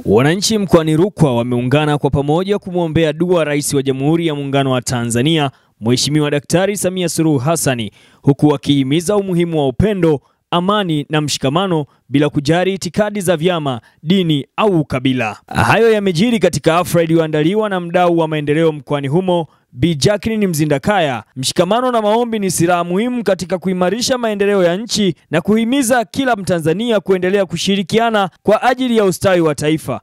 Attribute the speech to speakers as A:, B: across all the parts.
A: Wananchi mkoani Rukwa wameungana kwa pamoja kumwombea dua Rais wa Jamhuri ya Muungano wa Tanzania, Mheshimiwa Daktari Samia Suluhu Hassan, huku wakihimiza umuhimu wa upendo, amani na mshikamano bila kujali itikadi za vyama, dini au kabila. Hayo yamejiri katika hafla iliyoandaliwa na mdau wa maendeleo mkoani humo, Bi Jacqueline Mzindakaya. Mshikamano na maombi ni silaha muhimu katika kuimarisha maendeleo ya nchi na kuhimiza kila Mtanzania kuendelea kushirikiana kwa ajili ya ustawi wa taifa.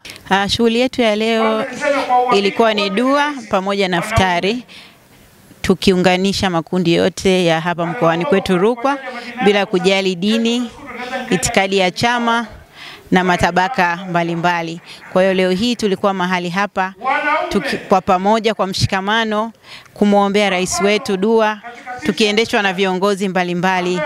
B: Shughuli yetu ya leo ilikuwa ni dua pamoja na iftari, tukiunganisha makundi yote ya hapa mkoani kwetu Rukwa bila kujali dini, itikadi ya chama na matabaka mbalimbali. Kwa hiyo leo hii tulikuwa mahali hapa kwa pamoja kwa mshikamano kumwombea rais wetu dua, tukiendeshwa na viongozi mbalimbali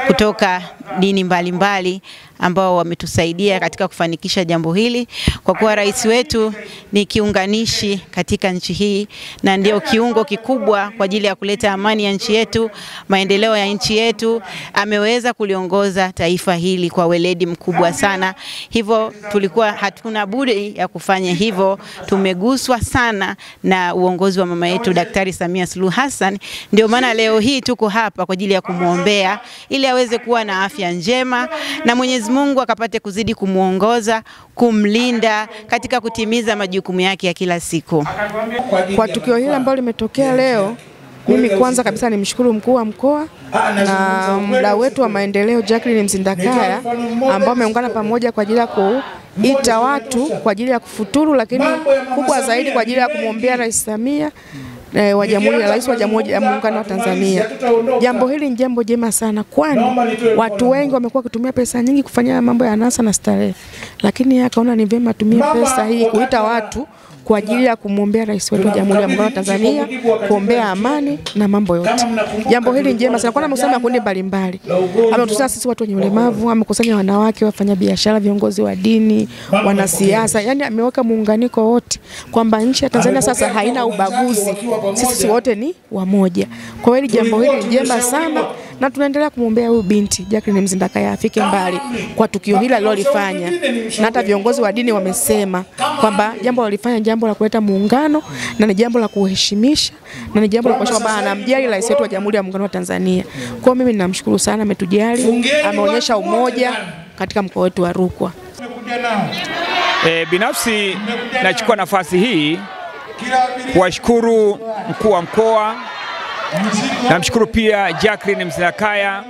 B: kutoka dini mbalimbali ambao wametusaidia katika kufanikisha jambo hili, kwa kuwa rais wetu ni kiunganishi katika nchi hii na ndio kiungo kikubwa kwa ajili ya kuleta amani ya nchi yetu, maendeleo ya nchi yetu. Ameweza kuliongoza taifa hili kwa weledi mkubwa sana. Hivyo tulikuwa hatuna budi ya kufanya hivyo. Tumeguswa sana na uongozi wa mama yetu Daktari Samia Suluhu Hassan. Ndio maana leo hii tuko hapa kwa ajili ya kumwombea ili aweze kuwa na afya njema na Mwenyezi Mungu akapate kuzidi kumuongoza, kumlinda katika kutimiza majukumu yake ya kila siku.
C: Kwa tukio hili ambalo limetokea leo, mimi kwanza kabisa nimshukuru mkuu wa mkoa na mdau wetu wa maendeleo Jacqueline Mzindakaya ambao wameungana pamoja kwa ajili ya kuita watu kwa ajili ya kufuturu, lakini kubwa zaidi kwa ajili ya kumwombea Rais Samia wa Jamhuri ya Rais wa Jamhuri ya Muungano wa Tanzania. Jambo hili ni jambo jema sana, kwani watu wengi wamekuwa kutumia pesa nyingi kufanya mambo ya anasa na starehe, lakini akaona ni vyema tumie pesa hii kuita watu kwa ajili ya kumwombea rais wetu wa Jamhuri ya Muungano wa Tanzania, kuombea amani na mambo yote. Jambo hili ni jema sana, kwa amekusanya kundi mbalimbali. Ametusaidia sisi watu wenye ulemavu, amekusanya wanawake, wafanya biashara, viongozi wa dini, wanasiasa. Yaani ameweka muunganiko wote kwamba nchi ya Tanzania sasa haina ubaguzi. Sisi wote ni wamoja. Kwa hiyo jambo hili ni jema sana na tunaendelea kumwombea huyu binti Jacqueline Mzindakaya afike mbali kwa tukio hili alilofanya. Na hata viongozi wa dini wamesema kwamba jambo alilofanya jambo la kuleta muungano na ni jambo la kuheshimisha na ni jambo la kuonyesha kwamba anamjali rais wetu wa Jamhuri ya Muungano wa Tanzania. Kwa mimi ninamshukuru sana, ametujali, ameonyesha umoja katika mkoa wetu wa Rukwa.
D: Binafsi nachukua nafasi hii kuwashukuru mkuu wa mkoa, namshukuru pia Jacqueline Mzindakaya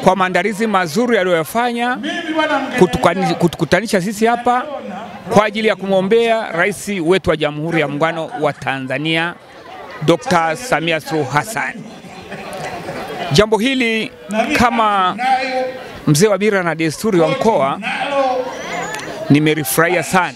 D: kwa maandalizi mazuri aliyofanya kutukutanisha sisi hapa kwa ajili ya kumwombea rais wetu wa Jamhuri ya Muungano wa Tanzania, Dr. Samia Suluhu Hassan. Jambo hili kama mzee wa mila na desturi wa mkoa nimerifurahia sana.